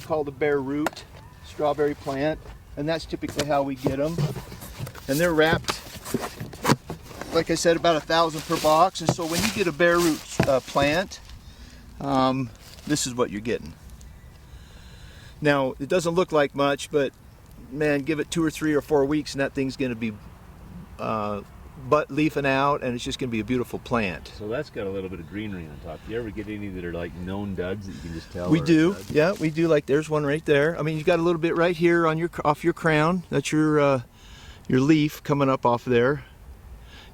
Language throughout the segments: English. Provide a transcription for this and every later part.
called a bare root strawberry plant, and that's typically how we get them. And they're wrapped, like I said, about 1,000 per box. And so when you get a bare root plant, this is what you're getting. Now, it doesn't look like much, but man, give it 2 or 3 or 4 weeks and that thing's going to be leafing out, and it's just going to be a beautiful plant. So that's got a little bit of greenery on top. Do you ever get any that are like known duds that you can just tell? We do, yeah, we do. Like there's one right there. I mean, you got a little bit right here on your off your crown. That's your leaf coming up off there,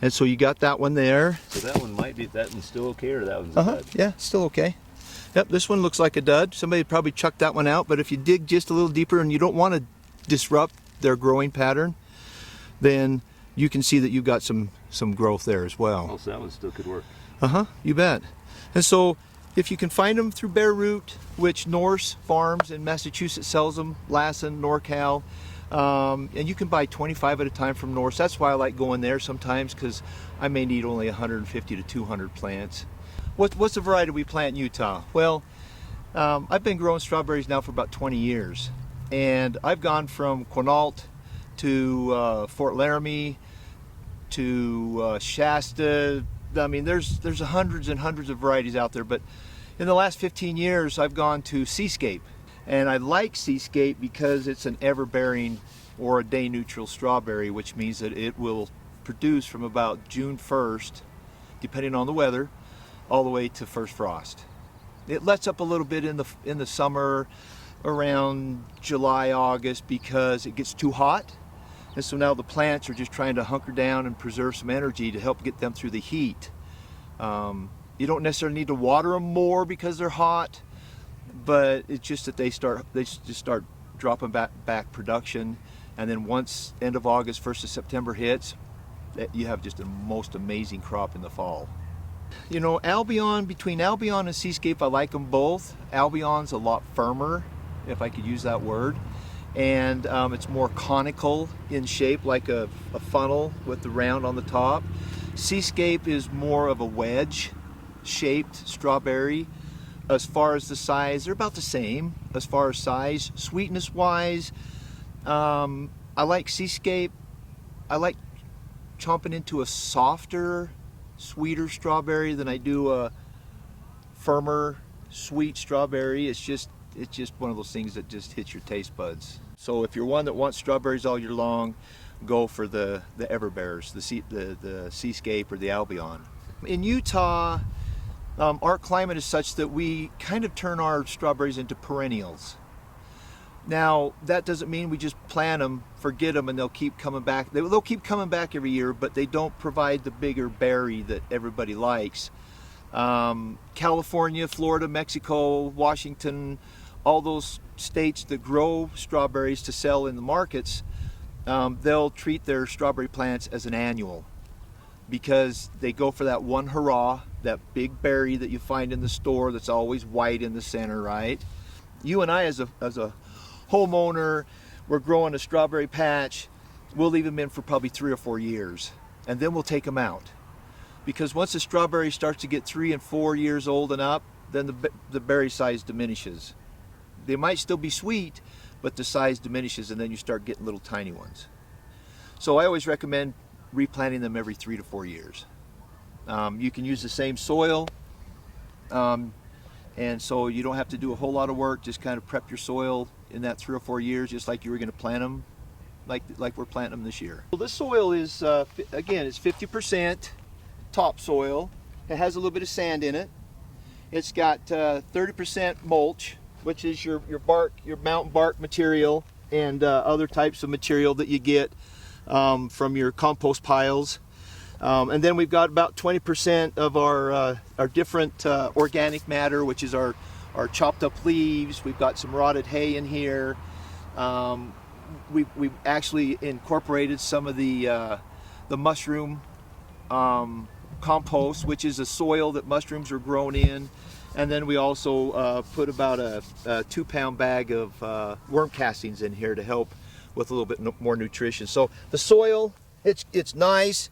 and so you got that one there. So that one might be, that one's still okay, or that one's a dud? Yeah, still okay. Yep, this one looks like a dud. Somebody probably chucked that one out, but if you dig just a little deeper and you don't want to disrupt their growing pattern, then you can see that you've got some growth there as well. Oh, so that one still could work. You bet. And so if you can find them through bare root, which Norse Farms in Massachusetts sells them, Lassen, NorCal, and you can buy 25 at a time from Norse. That's why I like going there sometimes, because I may need only 150 to 200 plants. What's the variety we plant in Utah? Well, I've been growing strawberries now for about 20 years, and I've gone from Quinault to Fort Laramie to Shasta. I mean, there's hundreds and hundreds of varieties out there, but in the last 15 years I've gone to Seascape, and I like Seascape because it's an ever-bearing or a day-neutral strawberry, which means that it will produce from about June 1st, depending on the weather, all the way to first frost. It lets up a little bit in the summer around July, August, because it gets too hot. And so now the plants are just trying to hunker down and preserve some energy to help get them through the heat. You don't necessarily need to water them more because they're hot, but it's just that they just start dropping back production. And then once end of August, 1st of September hits, you have just the most amazing crop in the fall. You know, Albion, between Albion and Seascape, I like them both. Albion's a lot firmer, if I could use that word, and it's more conical in shape, like a funnel with the round on the top. Seascape is more of a wedge shaped strawberry. As far as the size, they're about the same as far as size. Sweetness wise, I like Seascape. I like chomping into a softer, sweeter strawberry than I do a firmer, sweet strawberry. It's just one of those things that just hits your taste buds. So if you're one that wants strawberries all year long, go for the Everbears, the Seascape or the Albion. In Utah, our climate is such that we kind of turn our strawberries into perennials. Now, that doesn't mean we just plant them, forget them, and they'll keep coming back. They'll keep coming back every year, but they don't provide the bigger berry that everybody likes. California, Florida, Mexico, Washington, all those states that grow strawberries to sell in the markets, they'll treat their strawberry plants as an annual, because they go for that one hurrah, that big berry that you find in the store that's always white in the center, right? You and I, as a homeowner, we're growing a strawberry patch, we'll leave them in for probably 3 or 4 years, and then we'll take them out. Because once the strawberry starts to get 3 and 4 years old and up, then the berry size diminishes. They might still be sweet, but the size diminishes, and then you start getting little tiny ones. So I always recommend replanting them every 3 to 4 years. You can use the same soil, and so you don't have to do a whole lot of work. Just kind of prep your soil in that 3 or 4 years, just like you were going to plant them, like we're planting them this year. Well, this soil is, again, it's 50% topsoil. It has a little bit of sand in it. It's got 30% mulch, which is your bark, your mountain bark material, and other types of material that you get from your compost piles. And then we've got about 20% of our different organic matter, which is our chopped up leaves. We've got some rotted hay in here. We've actually incorporated some of the mushroom compost, which is a soil that mushrooms are grown in. And then we also put about a 2-pound bag of worm castings in here to help with a little bit more nutrition. So the soil, it's nice.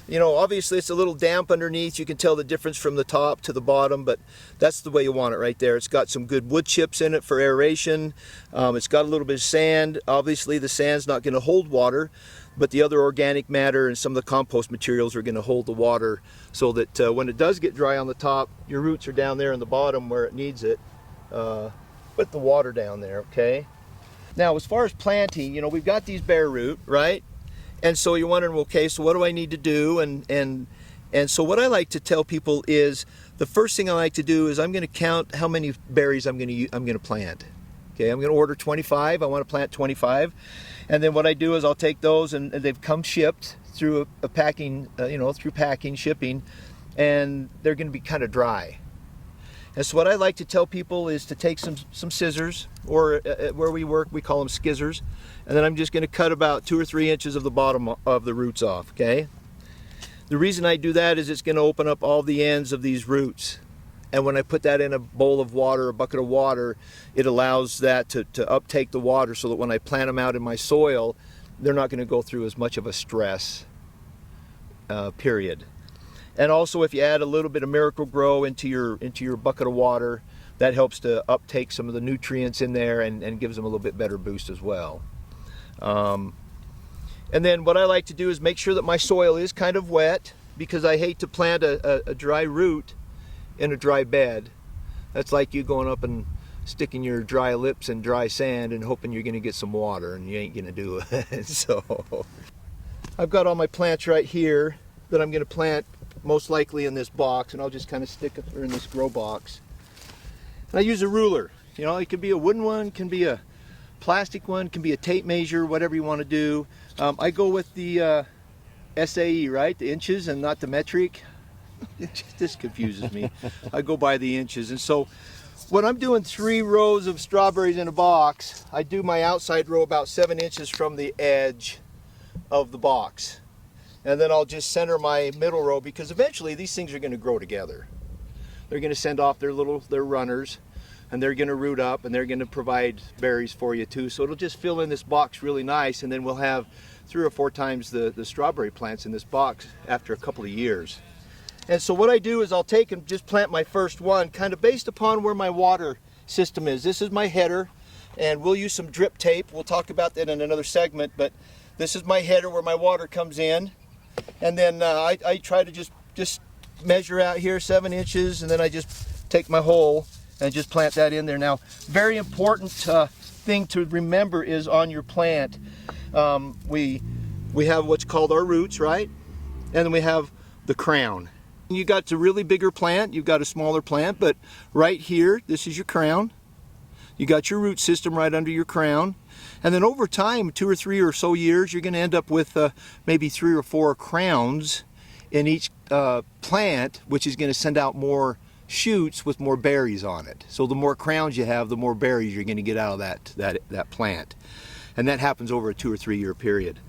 You know, obviously it's a little damp underneath. You can tell the difference from the top to the bottom, but that's the way you want it right there. It's got some good wood chips in it for aeration. It's got a little bit of sand. Obviously the sand's not going to hold water, but the other organic matter and some of the compost materials are going to hold the water, so that when it does get dry on the top, your roots are down there in the bottom where it needs it. Put the water down there, okay? Now, as far as planting, you know, we've got these bare root, right? And so you're wondering, okay, so what do I need to do? And so what I like to tell people is, the first thing I like to do is I'm going to count how many berries I'm going to plant. Okay, I'm going to order 25. I want to plant 25. And then what I do is I'll take those, and they've come shipped through a packing, through packing, shipping, and they're going to be kind of dry. And so what I like to tell people is to take some scissors, or where we work we call them skizzers, and then I'm just going to cut about 2 or 3 inches of the bottom of the roots off, okay? The reason I do that is it's going to open up all the ends of these roots. And when I put that in a bowl of water, a bucket of water, it allows that to uptake the water, so that when I plant them out in my soil, they're not going to go through as much of a stress period. And also, if you add a little bit of Miracle Grow into your bucket of water, that helps to uptake some of the nutrients in there and gives them a little bit better boost as well. And then what I like to do is make sure that my soil is kind of wet, because I hate to plant a dry root in a dry bed. That's like you going up and sticking your dry lips in dry sand and hoping you're going to get some water, and you ain't going to do it. So I've got all my plants right here that I'm going to plant most likely in this box, and I'll just kind of stick it in this grow box. And I use a ruler. You know, it can be a wooden one, can be a plastic one, can be a tape measure, whatever you want to do. I go with the SAE, right? The inches and not the metric. This confuses me. I go by the inches. And so when I'm doing 3 rows of strawberries in a box, I do my outside row about 7 inches from the edge of the box. And then I'll just center my middle row, because eventually these things are going to grow together. They're going to send off their runners, and they're going to root up, and they're going to provide berries for you too. So it'll just fill in this box really nice, and then we'll have 3 or 4 times the strawberry plants in this box after a couple of years. And so what I do is I'll take and just plant my first one, kind of based upon where my water system is. This is my header, and we'll use some drip tape. We'll talk about that in another segment, but this is my header where my water comes in. And then I try to just measure out here 7 inches, and then I just take my hole and just plant that in there. Now, very important thing to remember is on your plant, we have what's called our roots, right? And then we have the crown. You got the really bigger plant, you've got a smaller plant, but right here, this is your crown. You got your root system right under your crown. And then over time, 2 or 3 or so years, you're going to end up with maybe 3 or 4 crowns in each plant, which is going to send out more shoots with more berries on it. So the more crowns you have, the more berries you're going to get out of that plant. And that happens over a 2 or 3 year period.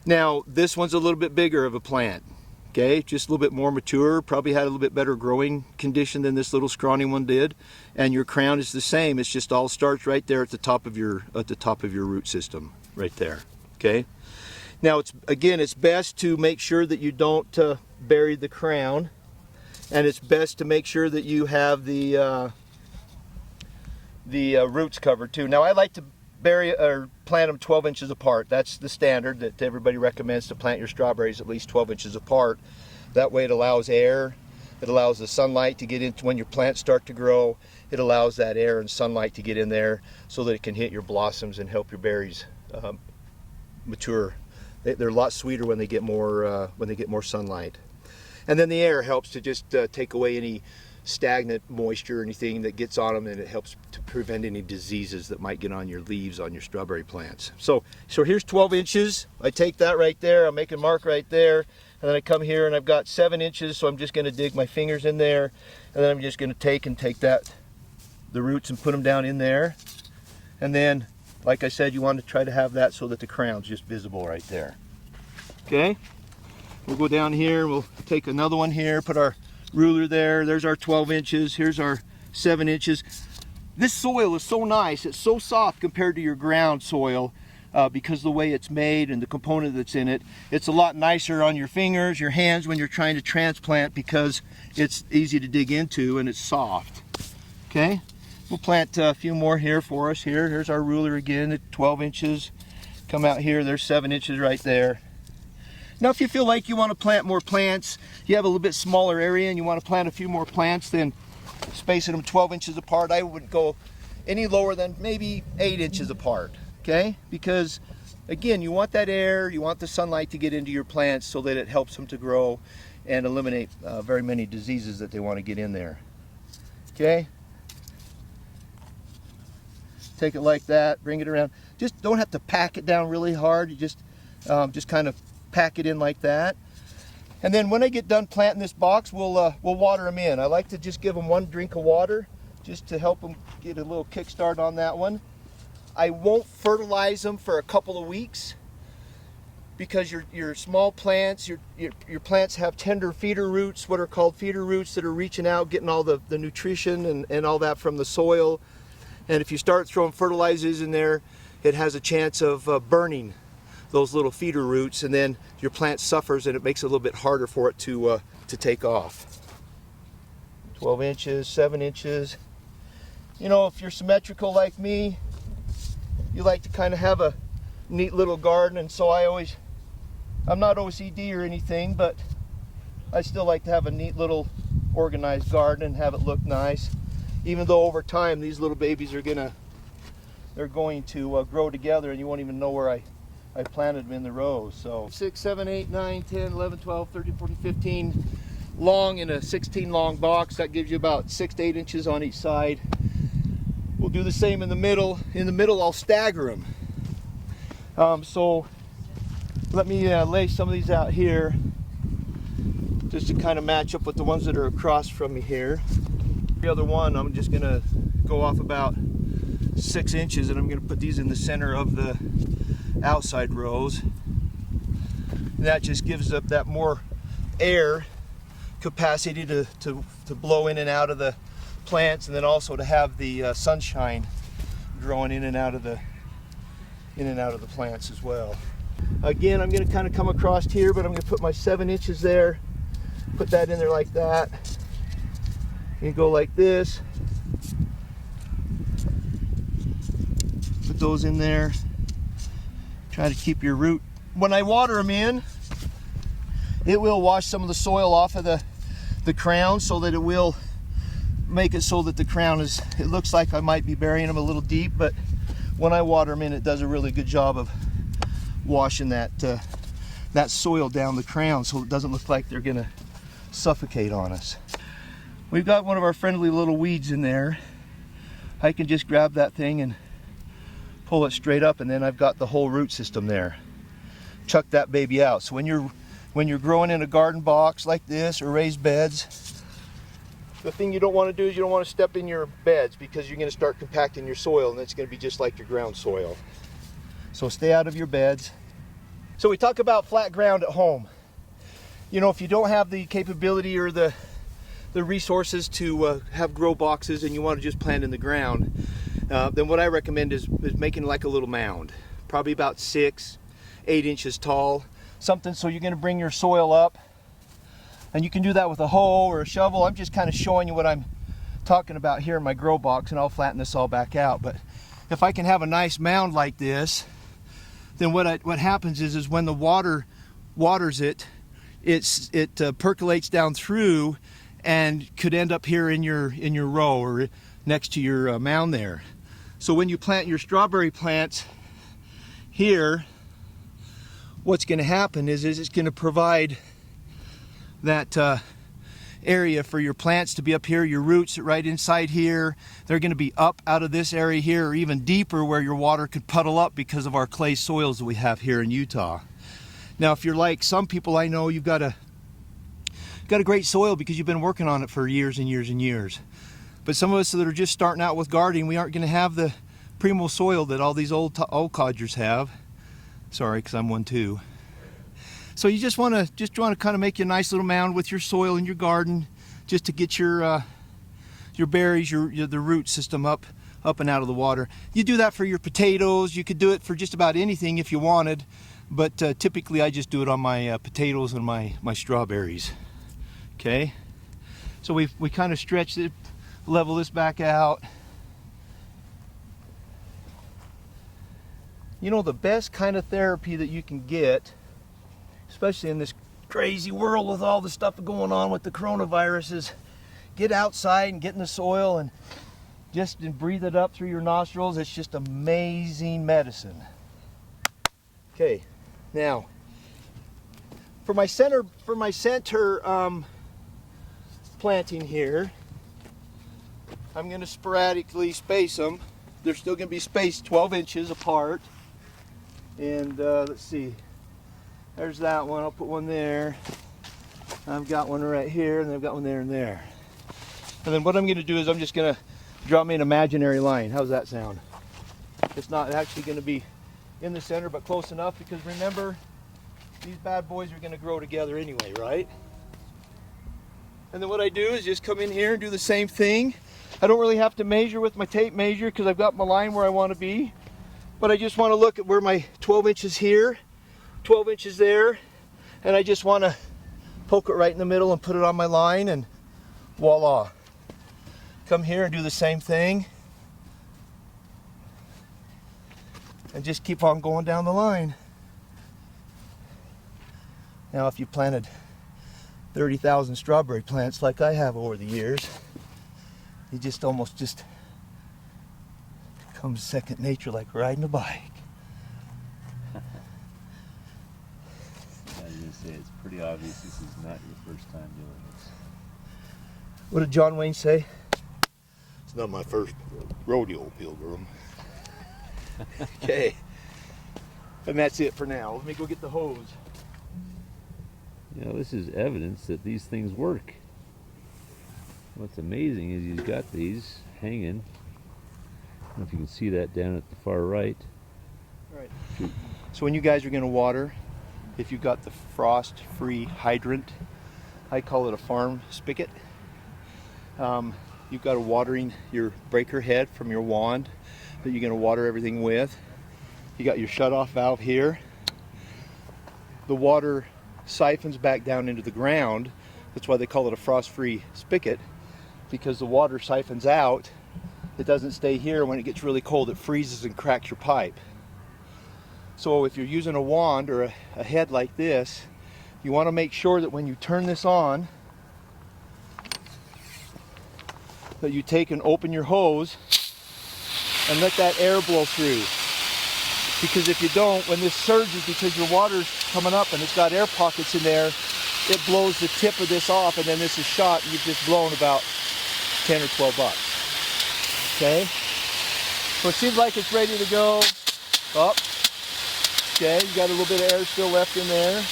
Now, this one's a little bit bigger of a plant. Okay, just a little bit more mature, probably had a little bit better growing condition than this little scrawny one did. And your crown is the same. It's just all starts right there at the top of your root system, right there. Okay. Now it's best to make sure that you don't bury the crown, and it's best to make sure that you have the roots covered too. Now I like to bury or plant them 12 inches apart. That's the standard that everybody recommends, to plant your strawberries at least 12 inches apart. That way it allows air, it allows the sunlight to get into when your plants start to grow. It allows that air and sunlight to get in there so that it can hit your blossoms and help your berries mature. They're a lot sweeter when they get more sunlight. And then the air helps to just take away any stagnant moisture or anything that gets on them, and it helps to prevent any diseases that might get on your leaves on your strawberry plants. So here's 12 inches. I take that right there, I'll make a mark right there, and then I come here and I've got 7 inches, so I'm just going to dig my fingers in there, and then I'm just going to take the roots and put them down in there. And then, like I said, you want to try to have that so that the crown's just visible right there. Okay, we'll go down here, we'll take another one here, put our ruler there. There's our 12 inches. Here's our 7 inches. This soil is so nice. It's so soft compared to your ground soil because of the way it's made and the component that's in it. It's a lot nicer on your fingers, your hands when you're trying to transplant because it's easy to dig into and it's soft. Okay, we'll plant a few more here for us. Here's our ruler again at 12 inches. Come out here, there's 7 inches right there. Now if you feel like you want to plant more plants, you have a little bit smaller area and you want to plant a few more plants, then spacing them 12 inches apart, I wouldn't go any lower than maybe 8 inches apart. Okay, because again, you want that air, you want the sunlight to get into your plants so that it helps them to grow and eliminate very many diseases that they want to get in there. Okay, take it like that, bring it around. Just don't have to pack it down really hard. You just kind of pack it in like that. And then when I get done planting this box, we'll water them in. I like to just give them 1 drink of water just to help them get a little kickstart on that one. I won't fertilize them for a couple of weeks because your small plants, your plants have tender feeder roots, what are called feeder roots, that are reaching out, getting all the nutrition and all that from the soil. And if you start throwing fertilizers in there, it has a chance of burning those little feeder roots, and then your plant suffers and it makes it a little bit harder for it to take off. 12 inches, 7 inches. You know, if you're symmetrical like me, you like to kind of have a neat little garden, and so I'm not OCD or anything, but I still like to have a neat little organized garden and have it look nice. Even though over time these little babies are they're going to grow together and you won't even know where I planted them in the rows. So 6, 7, 8, 9, 10, 11, 12, 13, 14, 15 long in a 16 long box. That gives you about 6 to 8 inches on each side. We'll do the same in the middle. In the middle, I'll stagger them. So let me lay some of these out here just to kind of match up with the ones that are across from me here. The other one, I'm just gonna go off about 6 inches and I'm gonna put these in the center of the outside rows. And that just gives up that more air capacity to blow in and out of the plants, and then also to have the sunshine growing in and out of the plants as well. Again, I'm going to kind of come across here, but I'm going to put my 7 inches there, put that in there like that, and go like this, put those in there, try to keep your root. When I water them in, it will wash some of the soil off of the crown, so that it will make it so that the crown it looks like I might be burying them a little deep, but when I water them in, it does a really good job of washing that soil down the crown, so it doesn't look like they're gonna suffocate on us. We've got one of our friendly little weeds in there. I can just grab that thing and pull it straight up, and then I've got the whole root system there. Chuck that baby out. So when you're growing in a garden box like this or raised beds, the thing you don't want to do is you don't want to step in your beds, because you're going to start compacting your soil and it's going to be just like your ground soil. So stay out of your beds. So we talk about flat ground at home. You know, if you don't have the capability or the resources to have grow boxes and you want to just plant in the ground, then what I recommend is making like a little mound, probably about 6, 8 inches tall. Something so you're going to bring your soil up. And you can do that with a hoe or a shovel. I'm just kind of showing you what I'm talking about here in my grow box, and I'll flatten this all back out. But if I can have a nice mound like this, then what happens is when the water waters it, it percolates down through and could end up here in your row or next to your mound there. So when you plant your strawberry plants here, what's going to happen is it's going to provide that area for your plants to be up here, your roots right inside here. They're going to be up out of this area here, or even deeper where your water could puddle up because of our clay soils that we have here in Utah. Now, if you're like some people I know, you've got a great soil because you've been working on it for years and years and years. But some of us that are just starting out with gardening, we aren't going to have the primo soil that all these old codgers have. Sorry, because I'm one too. So you just want to kind of make you a nice little mound with your soil in your garden, just to get your berries, the root system up up and out of the water. You do that for your potatoes. You could do it for just about anything if you wanted, but typically I just do it on my potatoes and my strawberries. Okay, so we kind of stretch it, level this back out. You know, the best kind of therapy that you can get, especially in this crazy world with all the stuff going on with the coronavirus, is get outside and get in the soil and just breathe it up through your nostrils. It's just amazing medicine. Okay, now for my center planting here, I'm going to sporadically space them. They're still going to be spaced 12 inches apart. And let's see, there's that one. I'll put one there. I've got one right here, and I've got one there and there. And then what I'm going to do is I'm just going to draw me an imaginary line. How's that sound? It's not actually going to be in the center, but close enough, because remember, these bad boys are going to grow together anyway, right? And then what I do is just come in here and do the same thing. I don't really have to measure with my tape measure because I've got my line where I want to be. But I just want to look at where my 12 inches here, 12 inches there, and I just want to poke it right in the middle and put it on my line, and voila. Come here and do the same thing. And just keep on going down the line. Now if you planted 30,000 strawberry plants like I have over the years, you just almost becomes second nature, like riding a bike. I was going to say, it's pretty obvious this is not your first time doing this. What did John Wayne say? It's not my first rodeo, Pilgrim. Okay. And that's it for now. Let me go get the hose. You know, this is evidence that these things work. What's amazing is he's got these hanging. I don't know if you can see that down at the far right. All right. So when you guys are going to water, if you've got the frost-free hydrant, I call it a farm spigot. You've got a watering your breaker head from your wand that you're going to water everything with. You got your shut-off valve here. The water siphons back down into the ground. That's why they call it a frost-free spigot, because the water siphons out. It doesn't stay here. When it gets really cold, it freezes and cracks your pipe. So if you're using a wand or a head like this, you want to make sure that when you turn this on, that you take and open your hose and let that air blow through. Because if you don't, when this surges, because your water's coming up and it's got air pockets in there, it blows the tip of this off, and then this is shot, and you've just blown about 10 or 12 bucks. Okay? So it seems like it's ready to go up. Okay, you got a little bit of air still left in there.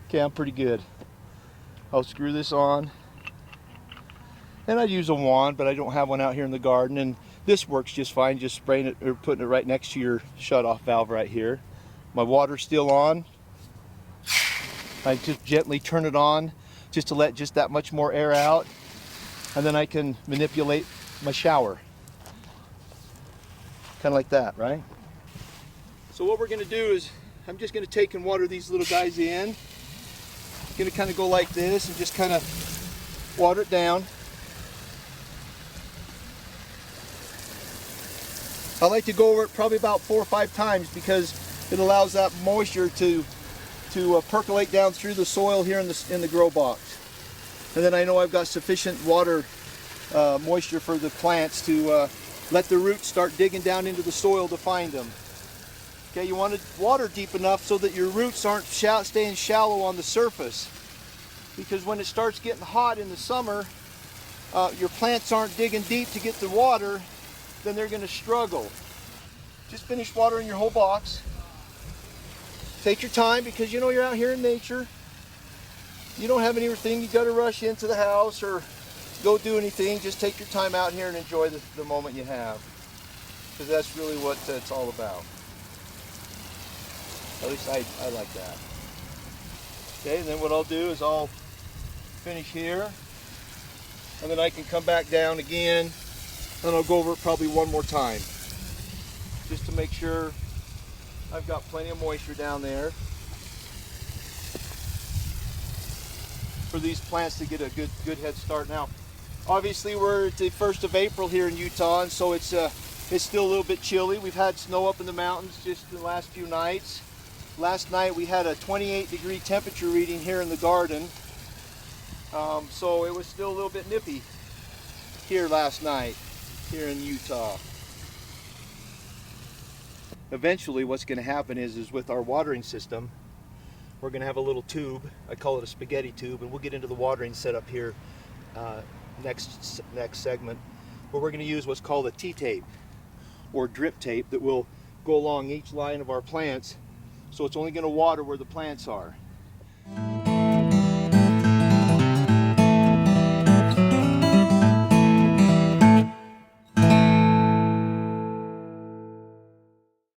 Okay, I'm pretty good. I'll screw this on. And I'd use a wand, but I don't have one out here in the garden, and this works just fine, just spraying it or putting it right next to your shut-off valve right here. My water's still on. I just gently turn it on just to let just that much more air out, and then I can manipulate my shower. Kind of like that, right? So what we're going to do is I'm just going to take and water these little guys in. I'm going to kind of go like this and just kind of water it down. I like to go over it probably about 4 or 5 times because it allows that moisture to percolate down through the soil here in the grow box. And then I know I've got sufficient water moisture for the plants to let the roots start digging down into the soil to find them. Okay, you want to water deep enough so that your roots aren't staying shallow on the surface. Because when it starts getting hot in the summer, your plants aren't digging deep to get the water, then they're going to struggle. Just finish watering your whole box. Take your time, because you know you're out here in nature. You don't have anything you got to rush into the house or go do anything. Just take your time out here and enjoy the moment you have, because that's really what it's all about. At least I like that. Okay, and then what I'll do is I'll finish here. and then I can come back down again and I'll go over it probably one more time just to make sure I've got plenty of moisture down there for these plants to get a good head start. Now obviously we're at the 1st of April here in Utah, and so it's still a little bit chilly. We've had snow up in the mountains just the last few nights. Last night we had a 28-degree temperature reading here in the garden, so it was still a little bit nippy here last night here in Utah. Eventually what's going to happen is with our watering system, we're going to have a little tube, I call it a spaghetti tube, and we'll get into the watering setup here next segment, where we're going to use what's called a T-tape or drip tape that will go along each line of our plants, so it's only going to water where the plants are.